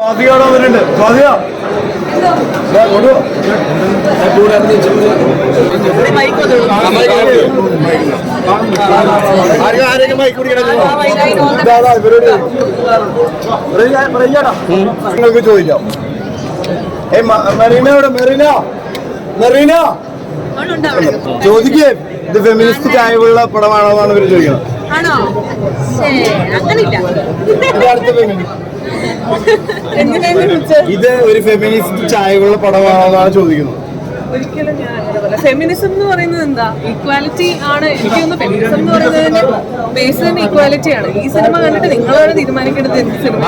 നിങ്ങൾക്ക് ചോദിക്കാം. ചോദിക്കേ, ഇത് ഫെമിനിസ്റ്റ് ചായവുള്ള പടമാണോ എന്നാണ് ഇവര് ചോദിക്കുന്നത്. ഇത് ഒരു ഫെമിനിസ്റ്റ് ചായവുള്ള പടമാണോ എന്നാണ് ചോദിക്കുന്നത്. ഒരിക്കലും ഞാൻ അങ്ങനെ പറയാം. ഫെമിനിസം എന്ന് പറയുന്നത് എന്താ? ഈക്വാലിറ്റി ആണ്. എനിക്കൊന്ന് ഫെമിനിസം എന്ന് പറയുന്നതിന്റെ ബേസ് തന്നെ ഈക്വാലിറ്റി ആണ്. ഈ സിനിമ കണ്ടിട്ട് നിങ്ങളാണ് തീരുമാനിക്കേണ്ടത് എന്ത് സിനിമ.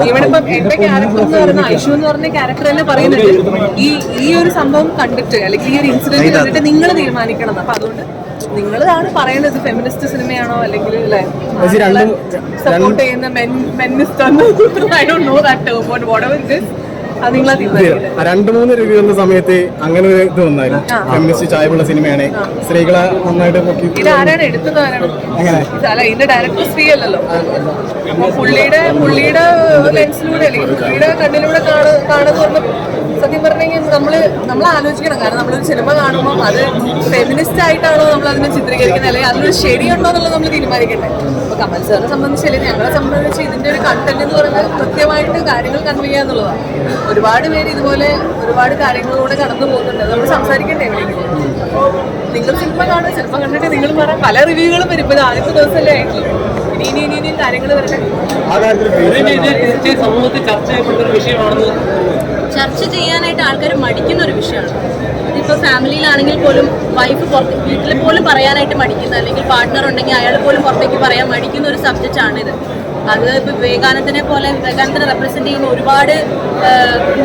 ഇവിടെ ഇപ്പം എന്റെ ക്യാരക്ടർ എന്ന് പറയുന്ന ഐഷു എന്ന് പറഞ്ഞ ക്യാരക്ടർ തന്നെ പറയുന്നുണ്ട് ഈ ഒരു സംഭവം കണ്ടിട്ട് അല്ലെങ്കിൽ ഈ ഒരു ഇൻസിഡന്റ് കണ്ടിട്ട് നിങ്ങൾ തീരുമാനിക്കണം. അപ്പൊ അതുകൊണ്ട് നിങ്ങളാണ് പറയുന്നത് ഫെമിനിസ്റ്റ് സിനിമയാണോ അല്ലെങ്കിൽ സപ്പോർട്ട് ചെയ്യുന്ന മെന്നിസ്റ്റ് I don't know that term but whatever it is. രണ്ട് മൂന്ന് റിവ്യൂ വന്ന സമയത്ത് അങ്ങനെ ഒരു ഇത് വന്നായിരുന്നു. ഫെമിനിസ്റ്റ് ചായവുള്ള സിനിമയാണ്, സ്ത്രീകളെ നന്നായിട്ട് ഇതാരാണ് എടുത്തത്? അല്ല, ഇതിന്റെ ഡയറക്ടർ സ്ത്രീ അല്ലല്ലോ. പുള്ളിയുടെ ലെൻസിലൂടെ അല്ലെങ്കിൽ പുള്ളിയുടെ കണ്ണിലൂടെ കാണുന്ന സത്യം പറഞ്ഞു കഴിഞ്ഞാൽ നമ്മൾ ആലോചിക്കണം. കാരണം നമ്മളൊരു സിനിമ കാണുമ്പോൾ അത് ഫെമിനിസ്റ്റ് ആയിട്ടാണോ നമ്മൾ അതിനെ ചിത്രീകരിക്കുന്നത്, അല്ലെങ്കിൽ അതിനൊരു ശരിയുണ്ടോ എന്നുള്ളത് നമ്മൾ തീരുമാനിക്കണ്ടേ. അപ്പൊ കമൽ സാറിനെ സംബന്ധിച്ച് അല്ലെങ്കിൽ ഞങ്ങളെ സംബന്ധിച്ച് ഇതിന്റെ ഒരു കണ്ടന്റ് എന്ന് പറയുന്നത് കൃത്യമായിട്ട് കാര്യങ്ങൾ കൺവേ ചെയ്യുക എന്നുള്ളതാണ്. ഒരുപാട് പേര് ഇതുപോലെ ഒരുപാട് കാര്യങ്ങളിലൂടെ കടന്നു പോകുന്നുണ്ട്. നമ്മൾ സംസാരിക്കണ്ടേ എവിടെയെങ്കിലും. നിങ്ങൾ സിനിമ കാണുക, സിനിമ കണ്ടിട്ട് നിങ്ങൾ പറയാം. പല റിവ്യൂകളും വരും. ഇപ്പൊ ആദ്യത്തെ ദിവസമല്ലേ ആയിട്ടുള്ളൂ. ഇനിയും കാര്യങ്ങൾ വരട്ടെ. സമൂഹത്തിൽ ചർച്ച ചെയ്യപ്പെട്ട ഒരു വിഷയമാണെന്ന് ചർച്ച ചെയ്യാനായിട്ട് ആൾക്കാർ മടിക്കുന്ന ഒരു വിഷയമാണ്. ഇതിപ്പോൾ ഫാമിലിയിലാണെങ്കിൽ പോലും വൈഫ് വീട്ടിൽ പോലും പറയാനായിട്ട് മടിക്കുന്ന, അല്ലെങ്കിൽ പാർട്ട്ണർ ഉണ്ടെങ്കിൽ അയാൾ പോലും പുറത്തേക്ക് പറയാൻ മടിക്കുന്ന ഒരു സബ്ജക്റ്റാണിത്. അത് ഇപ്പോൾ വിവേകാനന്ദനെ റെപ്രസെന്റ് ചെയ്യുന്ന ഒരുപാട്,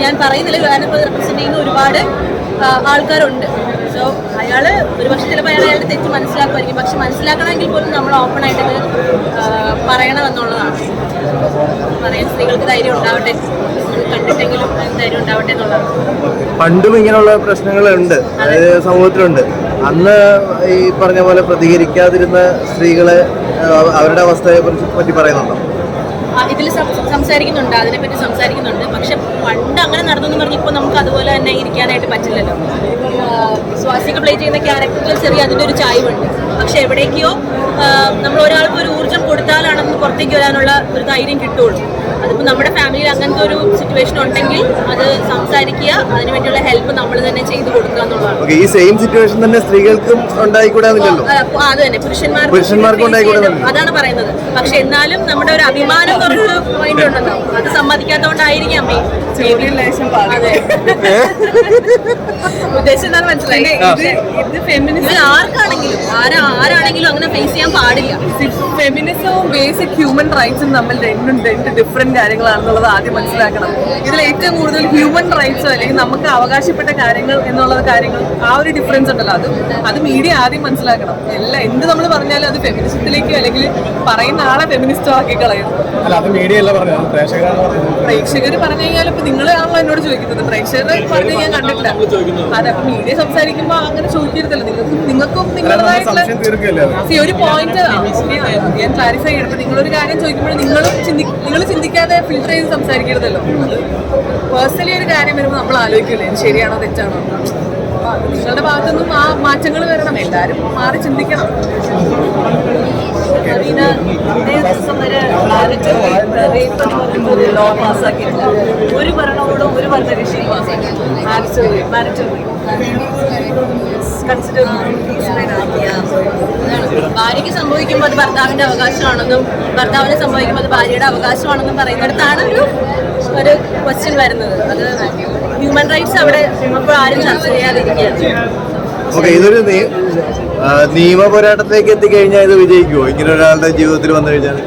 ഞാൻ പറയുന്നില്ല, വിവേകാനന്ദനെ റെപ്രസെന്റ് ചെയ്യുന്ന ഒരുപാട് ആൾക്കാരുണ്ട്. സോ അയാൾ ഒരുപക്ഷെ ചിലപ്പോൾ അയാളുടെ തെറ്റ് മനസ്സിലാക്കുമായിരിക്കും. പക്ഷെ മനസ്സിലാക്കണമെങ്കിൽ പോലും നമ്മൾ ഓപ്പണായിട്ടത് പറയണമെന്നുള്ളതാണ്. പറയാൻ സ്ത്രീകൾക്ക് ധൈര്യം ഉണ്ടാവട്ടെ, കണ്ടിട്ടെങ്കിലും ധൈര്യം ഉണ്ടാവട്ടെ എന്നുള്ളതാണ്. പണ്ടും ഇങ്ങനെയുള്ള പ്രശ്നങ്ങളുണ്ട്, അതായത് സമൂഹത്തിലുണ്ട്. അന്ന് ഈ പറഞ്ഞ പോലെ പ്രതികരിക്കാതിരുന്ന സ്ത്രീകളെ അവരുടെ അവസ്ഥയെ പറ്റി പറയുന്നുണ്ടോ? ഇതിൽ സംസാരിക്കുന്നുണ്ട്, അതിനെപ്പറ്റി സംസാരിക്കുന്നുണ്ട്. പക്ഷെ പണ്ട് അങ്ങനെ നടന്നു പറഞ്ഞ് ഇപ്പോൾ നമുക്ക് അതുപോലെ തന്നെ ഇരിക്കാനായിട്ട് പറ്റില്ലല്ലോ. സ്വാസിക പ്ലേ ചെയ്യുന്ന ക്യാരക്ടറിൽ ചെറിയ അതിൻ്റെ ഒരു ചായ്വുണ്ട്. പക്ഷെ എവിടേക്കോ നമ്മൾ ഒരാൾക്ക് ഒരു ഊർജ്ജം കൊടുത്താലാണ് നമുക്ക് പുറത്തേക്ക് വരാനുള്ള ഒരു ധൈര്യം കിട്ടുള്ളൂ. അതിപ്പോൾ നമ്മുടെ ഫാമിലിയിൽ അങ്ങനത്തെ ഒരു സിറ്റുവേഷൻ ഉണ്ടെങ്കിൽ അത് സംസാരിക്കുക, അതിനുവേണ്ടിയുള്ള ഹെൽപ്പ് നമ്മൾ തന്നെ ചെയ്തു കൊടുക്കുക എന്നുള്ളതാണ്. ഈ സെയിം സിറ്റുവേഷൻ തന്നെ സ്ത്രീകൾക്കും ഉണ്ടായിക്കൂടാന്നില്ലല്ലോ. അത് തന്നെ പുരുഷന്മാർക്കും അതാണ് പറയുന്നത്. പക്ഷെ എന്നാലും നമ്മുടെ ഒരു അഭിമാനം കുറച്ച് പോയിന്റ് ഉണ്ടല്ലോ, അത് സമ്മതിക്കാത്തതുകൊണ്ടായിരിക്കാം അതെ ഉദ്ദേശം എന്താണെന്ന് മനസ്സിലായി. ഇത് ഫെമിനിസം ആർക്കാണെങ്കിലും ആരാണെങ്കിലും അങ്ങനെ ഫേസ് ചെയ്യാൻ പാടില്ല. ഫെമിനിസവും ബേസിക് ഹ്യൂമൻ റൈറ്റ്സും തമ്മിൽ രണ്ട് ഡിഫറെന്റ് കാര്യങ്ങളാണെന്നുള്ളത് ആദ്യം മനസ്സിലാക്കണം. ഇതിൽ ഏറ്റവും കൂടുതൽ ഹ്യൂമൻ റൈറ്റ്സോ അല്ലെങ്കിൽ നമുക്ക് അവകാശപ്പെട്ട കാര്യങ്ങൾ എന്നുള്ള കാര്യങ്ങൾ, ആ ഒരു ഡിഫറൻസ് ഉണ്ടല്ലോ, അത് മീഡിയ ആദ്യം മനസ്സിലാക്കണം. എന്ത് നമ്മൾ പറഞ്ഞാലും അത് ഫെമിനിസത്തിലേക്കോ അല്ലെങ്കിൽ പറയുന്ന ആളെ ഫെമിനിസ്റ്റോ ആക്കി കളയും. പ്രേക്ഷകർ പറഞ്ഞു കഴിഞ്ഞാൽ ഇപ്പൊ നിങ്ങളാണല്ലോ എന്നോട് ചോദിക്കുന്നത്. പ്രേക്ഷകർ പറഞ്ഞ് ഞാൻ കണ്ടിട്ടില്ല. അതെ, അപ്പൊ മീഡിയ സംസാരിക്കുമ്പോ അങ്ങനെ ചോദിക്കരുതല്ലോ. നിങ്ങൾക്കും നിങ്ങളുടേതായിട്ടുള്ള ഒരു പോയിന്റ് ഞാൻ ക്ലാരിഫൈ ചെയ്യണം. അപ്പൊ നിങ്ങളൊരു കാര്യം ചോദിക്കുമ്പോൾ നിങ്ങൾ ചിന്തിക്കാതെ ഫിൽറ്റർ ചെയ്ത് സംസാരിക്കരുതല്ലോ. പേഴ്സണലി ഒരു കാര്യം വരുമ്പോൾ നമ്മൾ ആലോചിക്കില്ലേ ഇത് ശരിയാണോ തെറ്റാണോ. നിങ്ങളുടെ ഭാഗത്തുനിന്നും ആ മാറ്റങ്ങൾ വരണം. എല്ലാവരും മാറി ചിന്തിക്കണം. ഒരു ലോ പാസ്സാക്കിയിട്ടില്ല. ഒരു ഭരണകൂടവും ഒരു ഭരണകക്ഷിയും പാസ്സാക്കിയിട്ടില്ല. ഭാര്യയ്ക്ക് സംഭവിക്കുമ്പോൾ അത് ഭർത്താവിന്റെ അവകാശമാണെന്നും ഭർത്താവിന് സംഭവിക്കുമ്പോൾ അത് ഭാര്യയുടെ അവകാശമാണെന്നും പറയുന്നിടത്താണ് ഒരു ക്വസ്റ്റ്യൻ വരുന്നത്. അത് ഹ്യൂമൻ റൈറ്റ്സ് അവിടെ ഇപ്പോൾ ആരും ചർച്ച ചെയ്യാതിരിക്കുകയാണ്. ഇതൊരു നിയമ പോരാട്ടത്തിലേക്ക് എത്തിക്കഴിഞ്ഞാൽ ഇത് വിജയിക്കുമോ? ഇങ്ങനെ ഒരാളുടെ ജീവിതത്തിൽ വന്നു കഴിഞ്ഞാൽ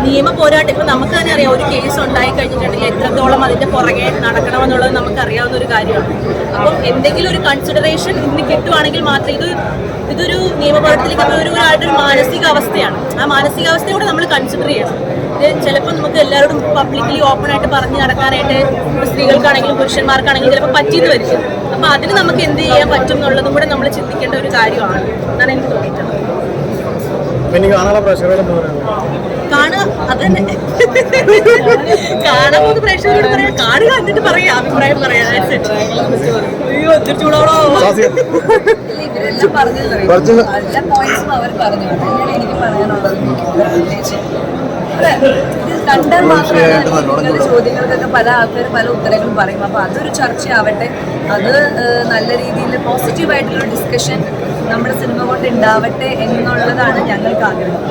നിയമ പോരാട്ടം ഇപ്പൊ നമുക്ക് തന്നെ അറിയാം. ഒരു കേസ് ഉണ്ടായി കഴിഞ്ഞിട്ടുണ്ടെങ്കിൽ എത്രത്തോളം അതിന്റെ പുറകെ നടക്കണമെന്നുള്ളത് നമുക്ക് അറിയാവുന്ന ഒരു കാര്യമാണ്. അപ്പം എന്തെങ്കിലും ഒരു കൺസിഡറേഷൻ ഇന്ന് കിട്ടുവാണെങ്കിൽ മാത്രമേ ഇതൊരു നിയമ പോരാട്ടത്തിലേക്ക് ഒരാളുടെ ഒരു മാനസികാവസ്ഥയാണ്. ആ മാനസികാവസ്ഥയോടെ നമ്മൾ കൺസിഡർ ചെയ്യണം. ഇത് ചിലപ്പോൾ നമുക്ക് എല്ലാവരോടും പബ്ലിക്കലി ഓപ്പൺ ആയിട്ട് പറഞ്ഞ് നടക്കാനായിട്ട് സ്ത്രീകൾക്കാണെങ്കിലും പുരുഷന്മാർക്കാണെങ്കിലും ചിലപ്പോൾ പറ്റിയെന്ന് വരും. അപ്പൊ അതിന് നമുക്ക് എന്ത് ചെയ്യാൻ പറ്റും എന്നുള്ളതും കൂടെ നമ്മൾ ചിന്തിക്കേണ്ട ഒരു കാര്യമാണ് എന്നാണ് എനിക്ക് തോന്നിയിട്ടുള്ളത്. അപ്പൊ ഇനി കാണാനുള്ള പ്രേക്ഷകരോട് എന്താ പറയുക? കാണുക അത് തന്നെ കാണാൻ പോകുന്ന പ്രേക്ഷകരോട് പറയാം, കാണുക എന്നിട്ട് പറയാം, അഭിപ്രായം പറയാം. That's it. അയ്യോ ഒത്തിരി ചൂടോടോ. ഇവരെല്ലാം പറഞ്ഞല്ലോ, എല്ലാ പോയിന്റ്സും അവർ പറഞ്ഞു. അതന്നെയാണ് എനിക്ക് പറയാനുള്ളത്. ഇത് കണ്ടാൽ മാത്രമാണ് നിങ്ങളുടെ ചോദ്യങ്ങൾക്കൊക്കെ പല ആൾക്കാരും പല ഉത്തരങ്ങളും പറയും. അപ്പോൾ അതൊരു ചർച്ചയാവട്ടെ, അത് നല്ല രീതിയിൽ പോസിറ്റീവായിട്ടുള്ള ഡിസ്കഷൻ നമ്മുടെ സിനിമ കൊണ്ട് ഉണ്ടാവട്ടെ എന്നുള്ളതാണ് ഞങ്ങൾക്ക് ആഗ്രഹം.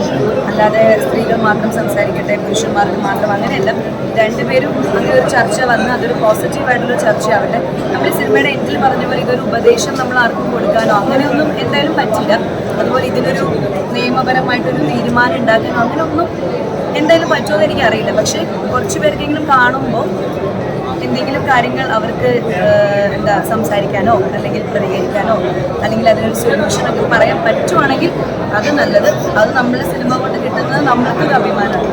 അല്ലാതെ സ്ത്രീകൾ മാത്രം സംസാരിക്കട്ടെ, പുരുഷന്മാർക്ക് മാത്രം, അങ്ങനെയല്ല. രണ്ടുപേരും അങ്ങനെ ഒരു ചർച്ച വന്ന് അതൊരു പോസിറ്റീവായിട്ടുള്ള ചർച്ചയാവട്ടെ. നമ്മൾ ഈ സിനിമയുടെ എൻഡിൽ പറഞ്ഞ പോലെ ഇതൊരു ഉപദേശം നമ്മൾ ആർക്കും കൊടുക്കാനോ അങ്ങനെയൊന്നും എന്തായാലും പറ്റില്ല. അതുപോലെ ഇതിനൊരു നിയമപരമായിട്ടൊരു തീരുമാനം ഉണ്ടാക്കാനോ അങ്ങനെയൊന്നും എന്തായാലും പറ്റുമെന്ന് എനിക്കറിയില്ല. പക്ഷേ കുറച്ച് പേർക്കെങ്കിലും കാണുമ്പോൾ എന്തെങ്കിലും കാര്യങ്ങൾ അവർക്ക് സംസാരിക്കാനോ അല്ലെങ്കിൽ പ്രതികരിക്കാനോ അല്ലെങ്കിൽ അതിനൊരു സൊല്യൂഷനൊക്കെ പറയാൻ പറ്റുവാണെങ്കിൽ അത് നല്ലത്. അത് നമ്മളെ സിനിമ കൊണ്ട് കിട്ടുന്നത് നമ്മൾക്കൊരു അഭിമാനമാണ്.